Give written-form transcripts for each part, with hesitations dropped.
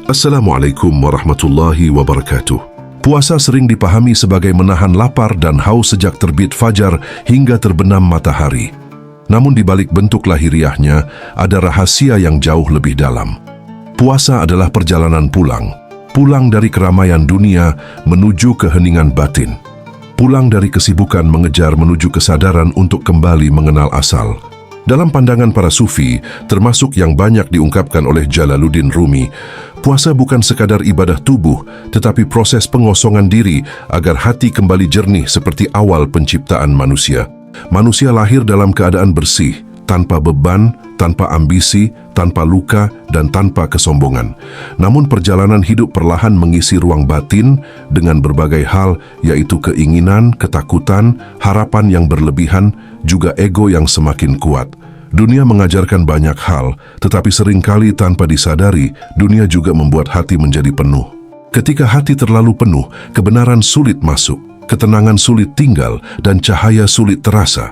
Assalamualaikum warahmatullahi wabarakatuh. Puasa sering dipahami sebagai menahan lapar dan haus sejak terbit fajar hingga terbenam matahari. Namun di balik bentuk lahiriahnya, ada rahasia yang jauh lebih dalam. Puasa adalah perjalanan pulang dari keramaian dunia menuju keheningan batin. Pulang dari kesibukan mengejar menuju kesadaran untuk kembali mengenal asal. Dalam pandangan para sufi, termasuk yang banyak diungkapkan oleh Jalaluddin Rumi, puasa bukan sekadar ibadah tubuh, tetapi proses pengosongan diri agar hati kembali jernih seperti awal penciptaan manusia. Manusia lahir dalam keadaan bersih, tanpa beban, tanpa ambisi, tanpa luka, dan tanpa kesombongan. Namun perjalanan hidup perlahan mengisi ruang batin dengan berbagai hal, yaitu keinginan, ketakutan, harapan yang berlebihan, juga ego yang semakin kuat. Dunia mengajarkan banyak hal, tetapi seringkali tanpa disadari, dunia juga membuat hati menjadi penuh. Ketika hati terlalu penuh, kebenaran sulit masuk, ketenangan sulit tinggal, dan cahaya sulit terasa.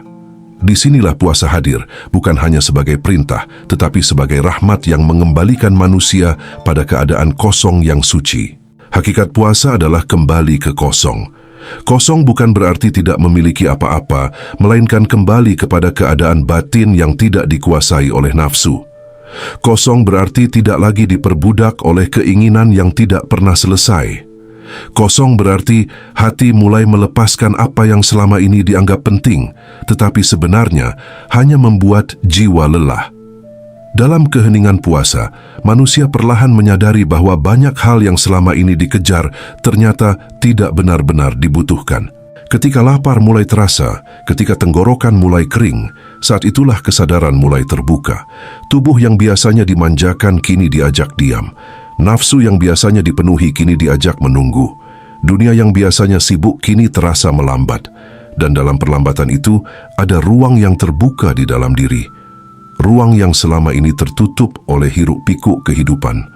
Disinilah puasa hadir, bukan hanya sebagai perintah, tetapi sebagai rahmat yang mengembalikan manusia pada keadaan kosong yang suci. Hakikat puasa adalah kembali ke kosong. Kosong bukan berarti tidak memiliki apa-apa, melainkan kembali kepada keadaan batin yang tidak dikuasai oleh nafsu. Kosong berarti tidak lagi diperbudak oleh keinginan yang tidak pernah selesai. Kosong berarti hati mulai melepaskan apa yang selama ini dianggap penting, tetapi sebenarnya hanya membuat jiwa lelah. Dalam keheningan puasa, manusia perlahan menyadari bahwa banyak hal yang selama ini dikejar ternyata tidak benar-benar dibutuhkan. Ketika lapar mulai terasa, ketika tenggorokan mulai kering, saat itulah kesadaran mulai terbuka. Tubuh yang biasanya dimanjakan kini diajak diam. Nafsu yang biasanya dipenuhi kini diajak menunggu. Dunia yang biasanya sibuk kini terasa melambat. Dan dalam perlambatan itu, ada ruang yang terbuka di dalam diri. Ruang yang selama ini tertutup oleh hiruk-pikuk kehidupan.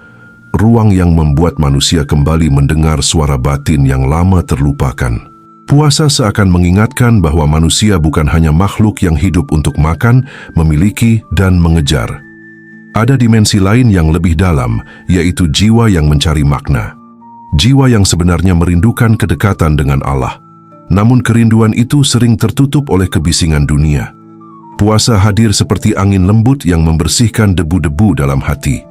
Ruang yang membuat manusia kembali mendengar suara batin yang lama terlupakan. Puasa seakan mengingatkan bahwa manusia bukan hanya makhluk yang hidup untuk makan, memiliki, dan mengejar. Ada dimensi lain yang lebih dalam, yaitu jiwa yang mencari makna. Jiwa yang sebenarnya merindukan kedekatan dengan Allah. Namun kerinduan itu sering tertutup oleh kebisingan dunia. Puasa hadir seperti angin lembut yang membersihkan debu-debu dalam hati.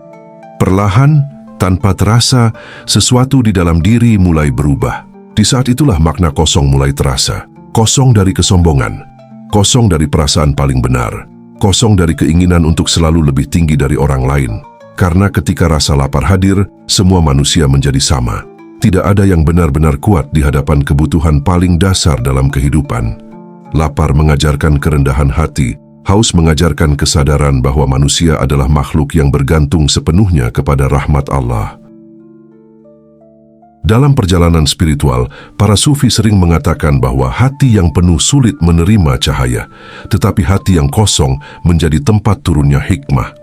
Perlahan, tanpa terasa, sesuatu di dalam diri mulai berubah. Di saat itulah makna kosong mulai terasa. Kosong dari kesombongan, kosong dari perasaan paling benar, kosong dari keinginan untuk selalu lebih tinggi dari orang lain. Karena ketika rasa lapar hadir, semua manusia menjadi sama. Tidak ada yang benar-benar kuat di hadapan kebutuhan paling dasar dalam kehidupan. Lapar mengajarkan kerendahan hati, haus mengajarkan kesadaran bahwa manusia adalah makhluk yang bergantung sepenuhnya kepada rahmat Allah. Dalam perjalanan spiritual, para sufi sering mengatakan bahwa hati yang penuh sulit menerima cahaya, tetapi hati yang kosong menjadi tempat turunnya hikmah.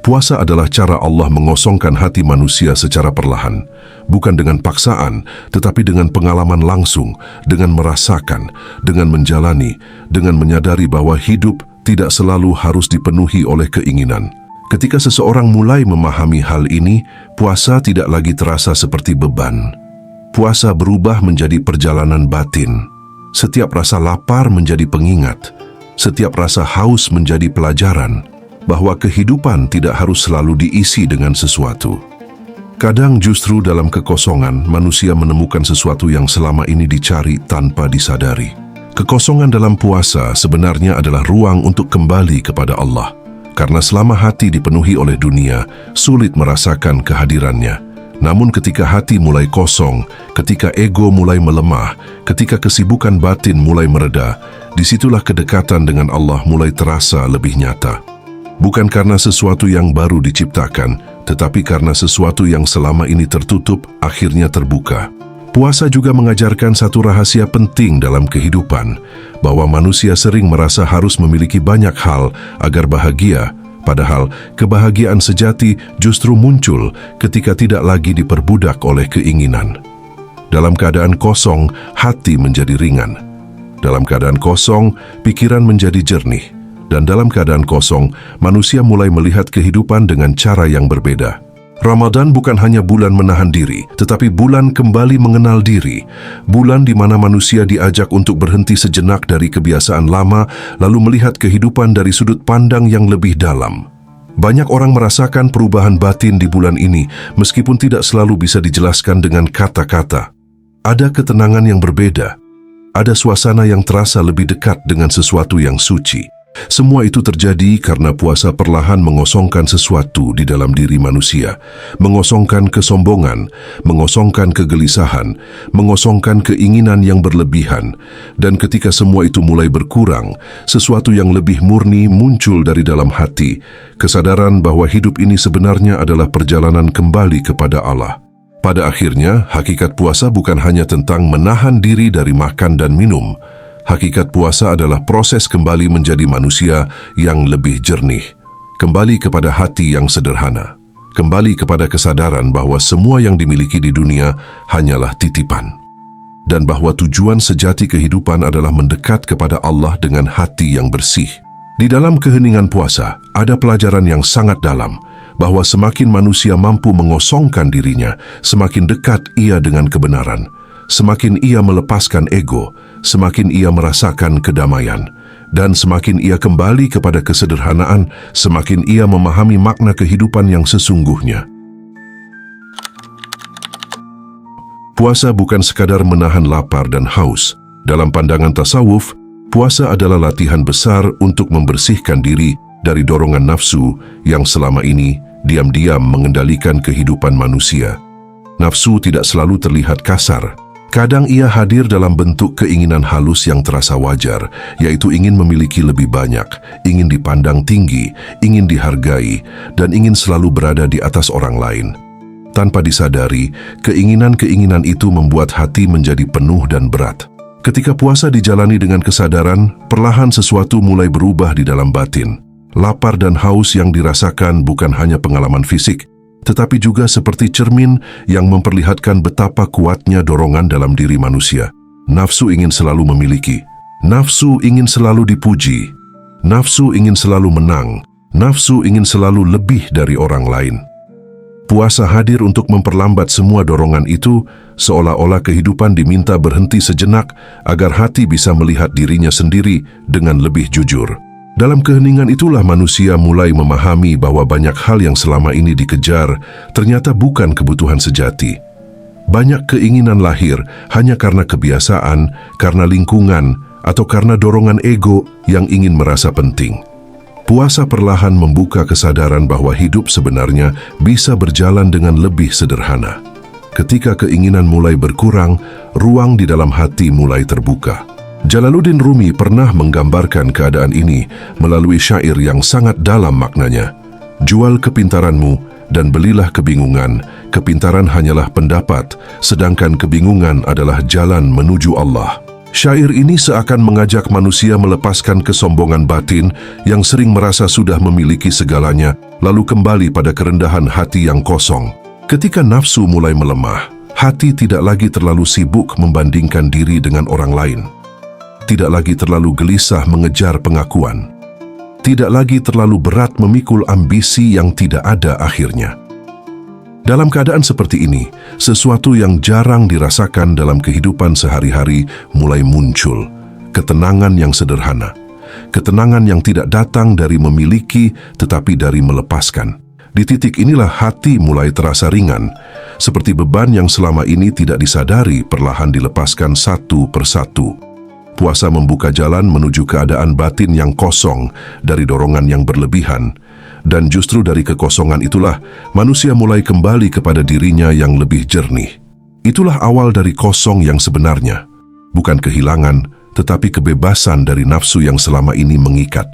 Puasa adalah cara Allah mengosongkan hati manusia secara perlahan, bukan dengan paksaan, tetapi dengan pengalaman langsung, dengan merasakan, dengan menjalani, dengan menyadari bahwa hidup tidak selalu harus dipenuhi oleh keinginan. Ketika seseorang mulai memahami hal ini, puasa tidak lagi terasa seperti beban. Puasa berubah menjadi perjalanan batin. Setiap rasa lapar menjadi pengingat, setiap rasa haus menjadi pelajaran, bahwa kehidupan tidak harus selalu diisi dengan sesuatu. Kadang justru dalam kekosongan, manusia menemukan sesuatu yang selama ini dicari tanpa disadari. Kekosongan dalam puasa sebenarnya adalah ruang untuk kembali kepada Allah. Karena selama hati dipenuhi oleh dunia, sulit merasakan kehadirannya. Namun ketika hati mulai kosong, ketika ego mulai melemah, ketika kesibukan batin mulai mereda, disitulah kedekatan dengan Allah mulai terasa lebih nyata. Bukan karena sesuatu yang baru diciptakan, tetapi karena sesuatu yang selama ini tertutup akhirnya terbuka. Puasa juga mengajarkan satu rahasia penting dalam kehidupan, bahwa manusia sering merasa harus memiliki banyak hal agar bahagia, padahal kebahagiaan sejati justru muncul ketika tidak lagi diperbudak oleh keinginan. Dalam keadaan kosong, hati menjadi ringan. Dalam keadaan kosong, pikiran menjadi jernih. Dan dalam keadaan kosong, manusia mulai melihat kehidupan dengan cara yang berbeda. Ramadan bukan hanya bulan menahan diri, tetapi bulan kembali mengenal diri. Bulan di mana manusia diajak untuk berhenti sejenak dari kebiasaan lama, lalu melihat kehidupan dari sudut pandang yang lebih dalam. Banyak orang merasakan perubahan batin di bulan ini, meskipun tidak selalu bisa dijelaskan dengan kata-kata. Ada ketenangan yang berbeda. Ada suasana yang terasa lebih dekat dengan sesuatu yang suci. Semua itu terjadi karena puasa perlahan mengosongkan sesuatu di dalam diri manusia, mengosongkan kesombongan, mengosongkan kegelisahan, mengosongkan keinginan yang berlebihan, dan ketika semua itu mulai berkurang, sesuatu yang lebih murni muncul dari dalam hati, kesadaran bahwa hidup ini sebenarnya adalah perjalanan kembali kepada Allah. Pada akhirnya, hakikat puasa bukan hanya tentang menahan diri dari makan dan minum. Hakikat puasa adalah proses kembali menjadi manusia yang lebih jernih, kembali kepada hati yang sederhana, kembali kepada kesadaran bahwa semua yang dimiliki di dunia hanyalah titipan, dan bahwa tujuan sejati kehidupan adalah mendekat kepada Allah dengan hati yang bersih. Di dalam keheningan puasa, ada pelajaran yang sangat dalam, bahwa semakin manusia mampu mengosongkan dirinya, semakin dekat ia dengan kebenaran. Semakin ia melepaskan ego, semakin ia merasakan kedamaian. Dan semakin ia kembali kepada kesederhanaan, semakin ia memahami makna kehidupan yang sesungguhnya. Puasa bukan sekadar menahan lapar dan haus. Dalam pandangan tasawuf, puasa adalah latihan besar untuk membersihkan diri dari dorongan nafsu yang selama ini diam-diam mengendalikan kehidupan manusia. Nafsu tidak selalu terlihat kasar. Kadang ia hadir dalam bentuk keinginan halus yang terasa wajar, yaitu ingin memiliki lebih banyak, ingin dipandang tinggi, ingin dihargai, dan ingin selalu berada di atas orang lain. Tanpa disadari, keinginan-keinginan itu membuat hati menjadi penuh dan berat. Ketika puasa dijalani dengan kesadaran, perlahan sesuatu mulai berubah di dalam batin. Lapar dan haus yang dirasakan bukan hanya pengalaman fisik, tetapi juga seperti cermin yang memperlihatkan betapa kuatnya dorongan dalam diri manusia. Nafsu ingin selalu memiliki, nafsu ingin selalu dipuji, nafsu ingin selalu menang, nafsu ingin selalu lebih dari orang lain. Puasa hadir untuk memperlambat semua dorongan itu, seolah-olah kehidupan diminta berhenti sejenak agar hati bisa melihat dirinya sendiri dengan lebih jujur. Dalam keheningan itulah manusia mulai memahami bahwa banyak hal yang selama ini dikejar ternyata bukan kebutuhan sejati. Banyak keinginan lahir hanya karena kebiasaan, karena lingkungan, atau karena dorongan ego yang ingin merasa penting. Puasa perlahan membuka kesadaran bahwa hidup sebenarnya bisa berjalan dengan lebih sederhana. Ketika keinginan mulai berkurang, ruang di dalam hati mulai terbuka. Jalaluddin Rumi pernah menggambarkan keadaan ini melalui syair yang sangat dalam maknanya. Jual kepintaranmu dan belilah kebingungan. Kepintaran hanyalah pendapat, sedangkan kebingungan adalah jalan menuju Allah. Syair ini seakan mengajak manusia melepaskan kesombongan batin yang sering merasa sudah memiliki segalanya, lalu kembali pada kerendahan hati yang kosong. Ketika nafsu mulai melemah, hati tidak lagi terlalu sibuk membandingkan diri dengan orang lain. Tidak lagi terlalu gelisah mengejar pengakuan. Tidak lagi terlalu berat memikul ambisi yang tidak ada akhirnya. Dalam keadaan seperti ini, sesuatu yang jarang dirasakan dalam kehidupan sehari-hari mulai muncul. Ketenangan yang sederhana. Ketenangan yang tidak datang dari memiliki, tetapi dari melepaskan. Di titik inilah hati mulai terasa ringan, seperti beban yang selama ini tidak disadari perlahan dilepaskan satu persatu. Puasa membuka jalan menuju keadaan batin yang kosong dari dorongan yang berlebihan. Dan justru dari kekosongan itulah manusia mulai kembali kepada dirinya yang lebih jernih. Itulah awal dari kosong yang sebenarnya. Bukan kehilangan, tetapi kebebasan dari nafsu yang selama ini mengikat.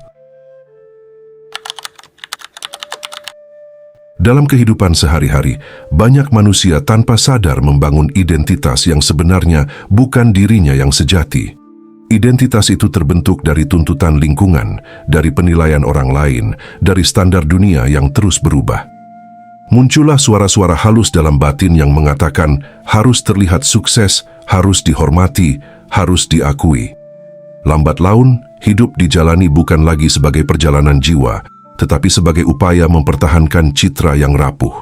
Dalam kehidupan sehari-hari, banyak manusia tanpa sadar membangun identitas yang sebenarnya bukan dirinya yang sejati. Identitas itu terbentuk dari tuntutan lingkungan, dari penilaian orang lain, dari standar dunia yang terus berubah. Muncullah suara-suara halus dalam batin yang mengatakan harus terlihat sukses, harus dihormati, harus diakui. Lambat laun, hidup dijalani bukan lagi sebagai perjalanan jiwa, tetapi sebagai upaya mempertahankan citra yang rapuh.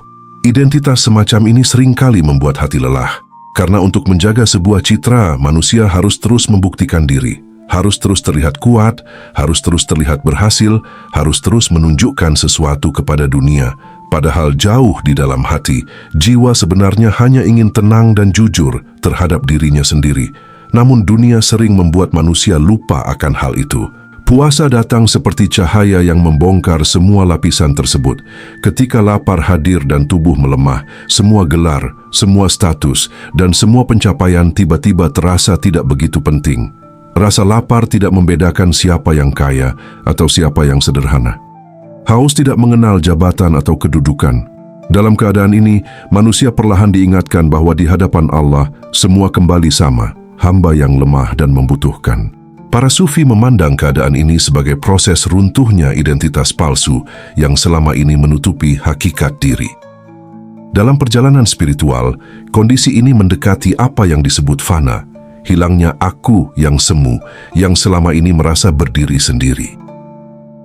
Identitas semacam ini seringkali membuat hati lelah. Karena untuk menjaga sebuah citra, manusia harus terus membuktikan diri, harus terus terlihat kuat, harus terus terlihat berhasil, harus terus menunjukkan sesuatu kepada dunia. Padahal jauh di dalam hati, jiwa sebenarnya hanya ingin tenang dan jujur terhadap dirinya sendiri. Namun dunia sering membuat manusia lupa akan hal itu. Puasa datang seperti cahaya yang membongkar semua lapisan tersebut. Ketika lapar hadir dan tubuh melemah, semua gelar, semua status, dan semua pencapaian tiba-tiba terasa tidak begitu penting. Rasa lapar tidak membedakan siapa yang kaya atau siapa yang sederhana. Haus tidak mengenal jabatan atau kedudukan. Dalam keadaan ini, manusia perlahan diingatkan bahwa di hadapan Allah, semua kembali sama, hamba yang lemah dan membutuhkan. Para sufi memandang keadaan ini sebagai proses runtuhnya identitas palsu yang selama ini menutupi hakikat diri. Dalam perjalanan spiritual, kondisi ini mendekati apa yang disebut fana, hilangnya aku yang semu, yang selama ini merasa berdiri sendiri.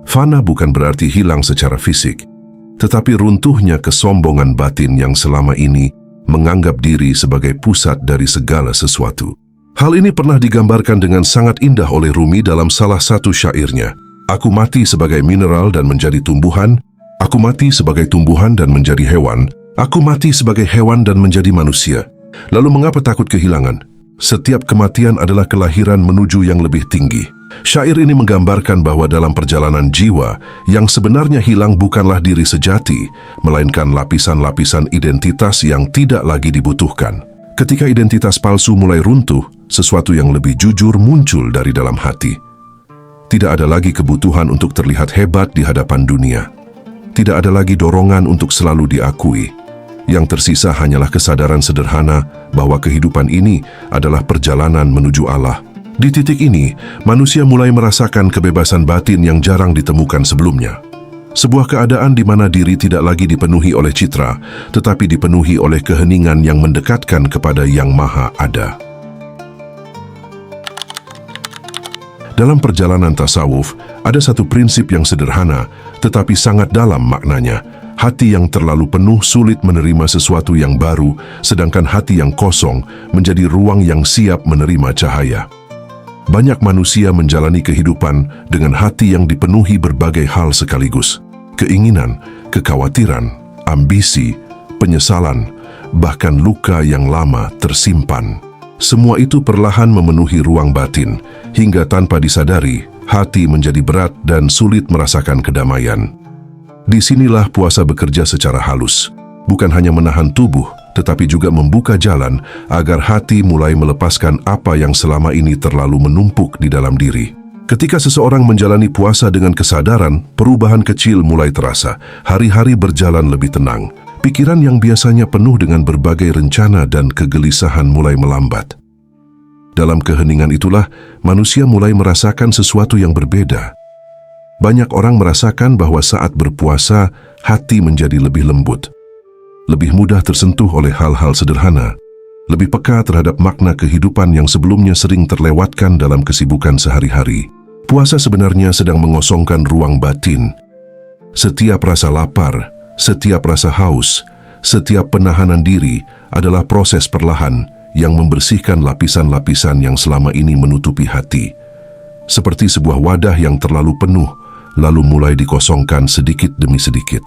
Fana bukan berarti hilang secara fisik, tetapi runtuhnya kesombongan batin yang selama ini menganggap diri sebagai pusat dari segala sesuatu. Hal ini pernah digambarkan dengan sangat indah oleh Rumi dalam salah satu syairnya. Aku mati sebagai mineral dan menjadi tumbuhan, aku mati sebagai tumbuhan dan menjadi hewan, aku mati sebagai hewan dan menjadi manusia. Lalu mengapa takut kehilangan? Setiap kematian adalah kelahiran menuju yang lebih tinggi. Syair ini menggambarkan bahwa dalam perjalanan jiwa, yang sebenarnya hilang bukanlah diri sejati, melainkan lapisan-lapisan identitas yang tidak lagi dibutuhkan. Ketika identitas palsu mulai runtuh, sesuatu yang lebih jujur muncul dari dalam hati. Tidak ada lagi kebutuhan untuk terlihat hebat di hadapan dunia. Tidak ada lagi dorongan untuk selalu diakui. Yang tersisa hanyalah kesadaran sederhana bahwa kehidupan ini adalah perjalanan menuju Allah. Di titik ini, manusia mulai merasakan kebebasan batin yang jarang ditemukan sebelumnya. Sebuah keadaan di mana diri tidak lagi dipenuhi oleh citra, tetapi dipenuhi oleh keheningan yang mendekatkan kepada Yang Maha Ada. Dalam perjalanan tasawuf, ada satu prinsip yang sederhana, tetapi sangat dalam maknanya. Hati yang terlalu penuh sulit menerima sesuatu yang baru, sedangkan hati yang kosong menjadi ruang yang siap menerima cahaya. Banyak manusia menjalani kehidupan dengan hati yang dipenuhi berbagai hal sekaligus. Keinginan, kekhawatiran, ambisi, penyesalan, bahkan luka yang lama tersimpan. Semua itu perlahan memenuhi ruang batin, hingga tanpa disadari, hati menjadi berat dan sulit merasakan kedamaian. Disinilah puasa bekerja secara halus, bukan hanya menahan tubuh, tetapi juga membuka jalan agar hati mulai melepaskan apa yang selama ini terlalu menumpuk di dalam diri. Ketika seseorang menjalani puasa dengan kesadaran, perubahan kecil mulai terasa. Hari-hari berjalan lebih tenang. Pikiran yang biasanya penuh dengan berbagai rencana dan kegelisahan mulai melambat. Dalam keheningan itulah, manusia mulai merasakan sesuatu yang berbeda. Banyak orang merasakan bahwa saat berpuasa, hati menjadi lebih lembut. Lebih mudah tersentuh oleh hal-hal sederhana, lebih peka terhadap makna kehidupan yang sebelumnya sering terlewatkan dalam kesibukan sehari-hari. Puasa sebenarnya sedang mengosongkan ruang batin. Setiap rasa lapar, setiap rasa haus, setiap penahanan diri adalah proses perlahan yang membersihkan lapisan-lapisan yang selama ini menutupi hati. Seperti sebuah wadah yang terlalu penuh, lalu mulai dikosongkan sedikit demi sedikit.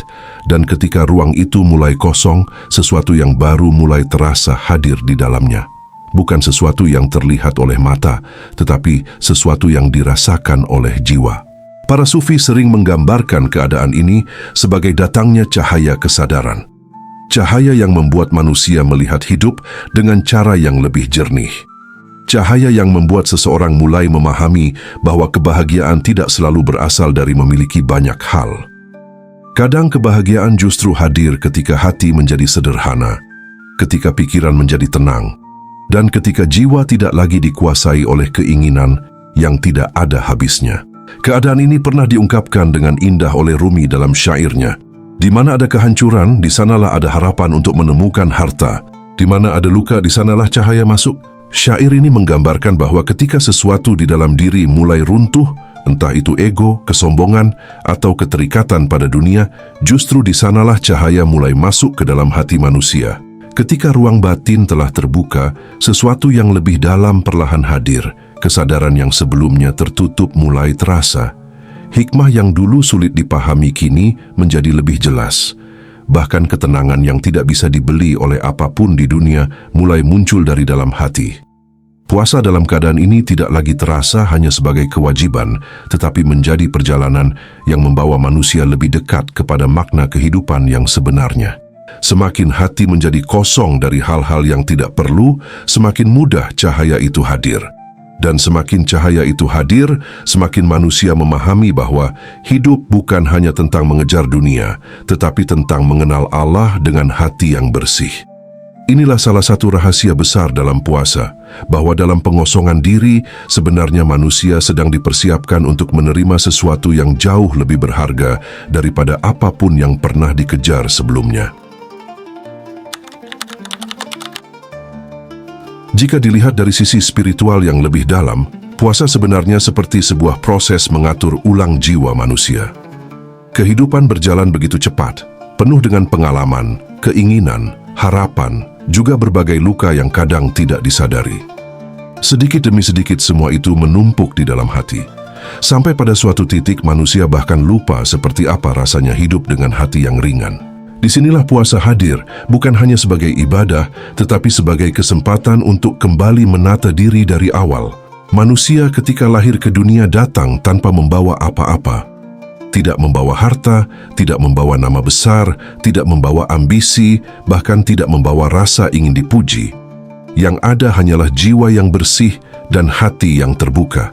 Dan ketika ruang itu mulai kosong, sesuatu yang baru mulai terasa hadir di dalamnya. Bukan sesuatu yang terlihat oleh mata, tetapi sesuatu yang dirasakan oleh jiwa. Para sufi sering menggambarkan keadaan ini sebagai datangnya cahaya kesadaran. Cahaya yang membuat manusia melihat hidup dengan cara yang lebih jernih. Cahaya yang membuat seseorang mulai memahami bahwa kebahagiaan tidak selalu berasal dari memiliki banyak hal. Kadang kebahagiaan justru hadir ketika hati menjadi sederhana, ketika pikiran menjadi tenang, dan ketika jiwa tidak lagi dikuasai oleh keinginan yang tidak ada habisnya. Keadaan ini pernah diungkapkan dengan indah oleh Rumi dalam syairnya. Di mana ada kehancuran, di sanalah ada harapan untuk menemukan harta. Di mana ada luka, di sanalah cahaya masuk. Syair ini menggambarkan bahwa ketika sesuatu di dalam diri mulai runtuh, entah itu ego, kesombongan, atau keterikatan pada dunia, justru di sanalah cahaya mulai masuk ke dalam hati manusia. Ketika ruang batin telah terbuka, sesuatu yang lebih dalam perlahan hadir. Kesadaran yang sebelumnya tertutup mulai terasa. Hikmah yang dulu sulit dipahami kini menjadi lebih jelas. Bahkan ketenangan yang tidak bisa dibeli oleh apapun di dunia mulai muncul dari dalam hati. Puasa dalam keadaan ini tidak lagi terasa hanya sebagai kewajiban, tetapi menjadi perjalanan yang membawa manusia lebih dekat kepada makna kehidupan yang sebenarnya. Semakin hati menjadi kosong dari hal-hal yang tidak perlu, semakin mudah cahaya itu hadir. Dan semakin cahaya itu hadir, semakin manusia memahami bahwa hidup bukan hanya tentang mengejar dunia, tetapi tentang mengenal Allah dengan hati yang bersih. Inilah salah satu rahasia besar dalam puasa, bahwa dalam pengosongan diri, sebenarnya manusia sedang dipersiapkan untuk menerima sesuatu yang jauh lebih berharga daripada apapun yang pernah dikejar sebelumnya. Jika dilihat dari sisi spiritual yang lebih dalam, puasa sebenarnya seperti sebuah proses mengatur ulang jiwa manusia. Kehidupan berjalan begitu cepat, penuh dengan pengalaman, keinginan, harapan, juga berbagai luka yang kadang tidak disadari. Sedikit demi sedikit semua itu menumpuk di dalam hati. Sampai pada suatu titik manusia bahkan lupa seperti apa rasanya hidup dengan hati yang ringan. Disinilah puasa hadir, bukan hanya sebagai ibadah, tetapi sebagai kesempatan untuk kembali menata diri dari awal. Manusia ketika lahir ke dunia datang tanpa membawa apa-apa. Tidak membawa harta, tidak membawa nama besar, tidak membawa ambisi, bahkan tidak membawa rasa ingin dipuji. Yang ada hanyalah jiwa yang bersih dan hati yang terbuka.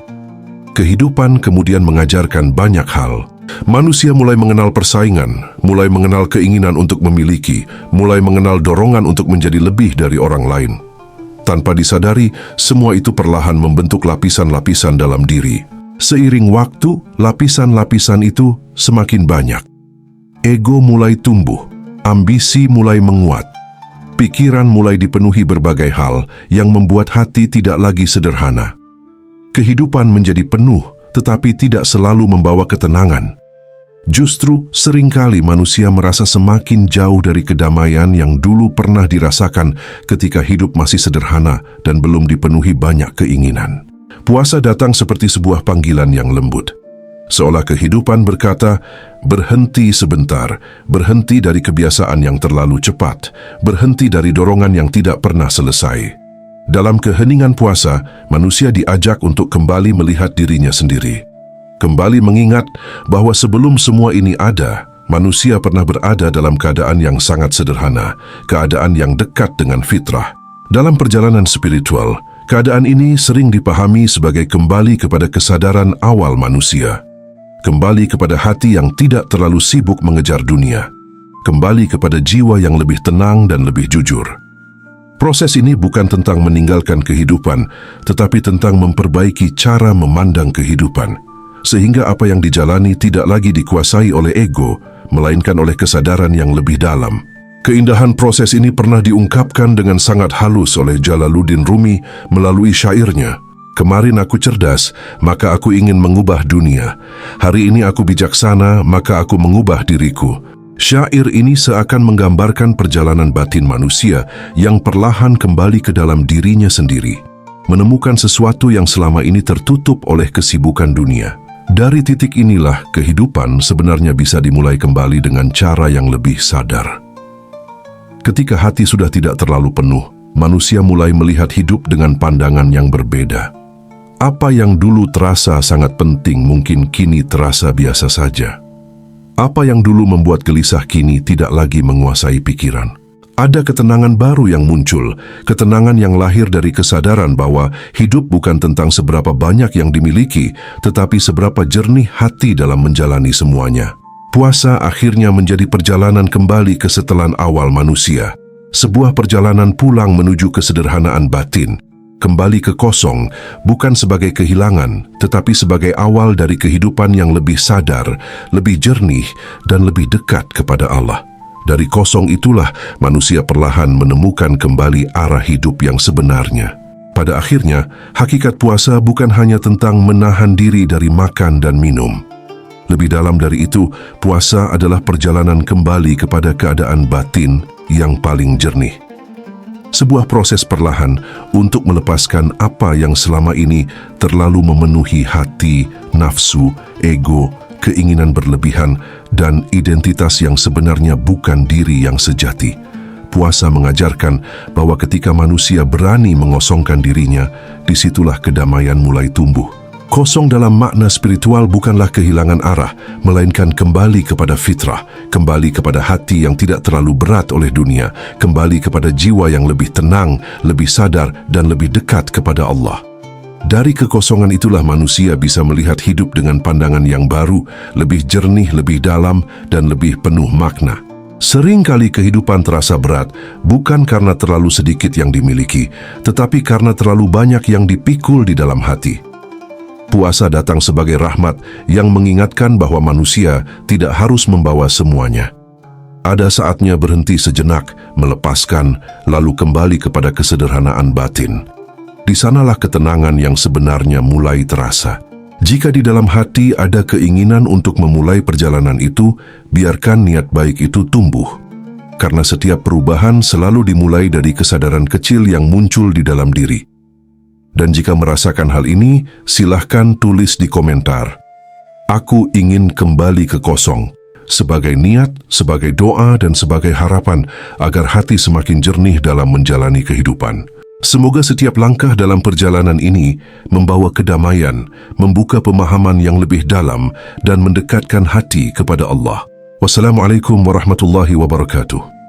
Kehidupan kemudian mengajarkan banyak hal. Manusia mulai mengenal persaingan, mulai mengenal keinginan untuk memiliki, mulai mengenal dorongan untuk menjadi lebih dari orang lain. Tanpa disadari, semua itu perlahan membentuk lapisan-lapisan dalam diri. Seiring waktu, lapisan-lapisan itu semakin banyak. Ego mulai tumbuh, ambisi mulai menguat. Pikiran mulai dipenuhi berbagai hal yang membuat hati tidak lagi sederhana. Kehidupan menjadi penuh, tetapi tidak selalu membawa ketenangan. Justru seringkali manusia merasa semakin jauh dari kedamaian yang dulu pernah dirasakan ketika hidup masih sederhana dan belum dipenuhi banyak keinginan. Puasa datang seperti sebuah panggilan yang lembut. Seolah kehidupan berkata, berhenti sebentar, berhenti dari kebiasaan yang terlalu cepat, berhenti dari dorongan yang tidak pernah selesai. Dalam keheningan puasa, manusia diajak untuk kembali melihat dirinya sendiri. Kembali mengingat bahwa sebelum semua ini ada, manusia pernah berada dalam keadaan yang sangat sederhana, keadaan yang dekat dengan fitrah. Dalam perjalanan spiritual, keadaan ini sering dipahami sebagai kembali kepada kesadaran awal manusia. Kembali kepada hati yang tidak terlalu sibuk mengejar dunia. Kembali kepada jiwa yang lebih tenang dan lebih jujur. Proses ini bukan tentang meninggalkan kehidupan, tetapi tentang memperbaiki cara memandang kehidupan. Sehingga apa yang dijalani tidak lagi dikuasai oleh ego, melainkan oleh kesadaran yang lebih dalam. Keindahan proses ini pernah diungkapkan dengan sangat halus oleh Jalaluddin Rumi melalui syairnya. Kemarin aku cerdas, maka aku ingin mengubah dunia. Hari ini aku bijaksana, maka aku mengubah diriku. Syair ini seakan menggambarkan perjalanan batin manusia yang perlahan kembali ke dalam dirinya sendiri, menemukan sesuatu yang selama ini tertutup oleh kesibukan dunia. Dari titik inilah kehidupan sebenarnya bisa dimulai kembali dengan cara yang lebih sadar. Ketika hati sudah tidak terlalu penuh, manusia mulai melihat hidup dengan pandangan yang berbeda. Apa yang dulu terasa sangat penting mungkin kini terasa biasa saja. Apa yang dulu membuat gelisah kini tidak lagi menguasai pikiran. Ada ketenangan baru yang muncul, ketenangan yang lahir dari kesadaran bahwa hidup bukan tentang seberapa banyak yang dimiliki, tetapi seberapa jernih hati dalam menjalani semuanya. Puasa akhirnya menjadi perjalanan kembali ke setelan awal manusia. Sebuah perjalanan pulang menuju kesederhanaan batin. Kembali ke kosong, bukan sebagai kehilangan, tetapi sebagai awal dari kehidupan yang lebih sadar, lebih jernih, dan lebih dekat kepada Allah. Dari kosong itulah manusia perlahan menemukan kembali arah hidup yang sebenarnya. Pada akhirnya, hakikat puasa bukan hanya tentang menahan diri dari makan dan minum. Lebih dalam dari itu, puasa adalah perjalanan kembali kepada keadaan batin yang paling jernih. Sebuah proses perlahan untuk melepaskan apa yang selama ini terlalu memenuhi hati, nafsu, ego, keinginan berlebihan, dan identitas yang sebenarnya bukan diri yang sejati. Puasa mengajarkan bahwa ketika manusia berani mengosongkan dirinya, disitulah kedamaian mulai tumbuh. Kosong dalam makna spiritual bukanlah kehilangan arah, melainkan kembali kepada fitrah, kembali kepada hati yang tidak terlalu berat oleh dunia, kembali kepada jiwa yang lebih tenang, lebih sadar, dan lebih dekat kepada Allah. Dari kekosongan itulah manusia bisa melihat hidup dengan pandangan yang baru, lebih jernih, lebih dalam, dan lebih penuh makna. Seringkali kehidupan terasa berat, bukan karena terlalu sedikit yang dimiliki, tetapi karena terlalu banyak yang dipikul di dalam hati. Puasa datang sebagai rahmat yang mengingatkan bahwa manusia tidak harus membawa semuanya. Ada saatnya berhenti sejenak, melepaskan, lalu kembali kepada kesederhanaan batin. Di sanalah ketenangan yang sebenarnya mulai terasa. Jika di dalam hati ada keinginan untuk memulai perjalanan itu, biarkan niat baik itu tumbuh. Karena setiap perubahan selalu dimulai dari kesadaran kecil yang muncul di dalam diri. Dan jika merasakan hal ini, silahkan tulis di komentar. Aku ingin kembali ke kosong, sebagai niat, sebagai doa, dan sebagai harapan agar hati semakin jernih dalam menjalani kehidupan. Semoga setiap langkah dalam perjalanan ini membawa kedamaian, membuka pemahaman yang lebih dalam, dan mendekatkan hati kepada Allah. Wassalamualaikum warahmatullahi wabarakatuh.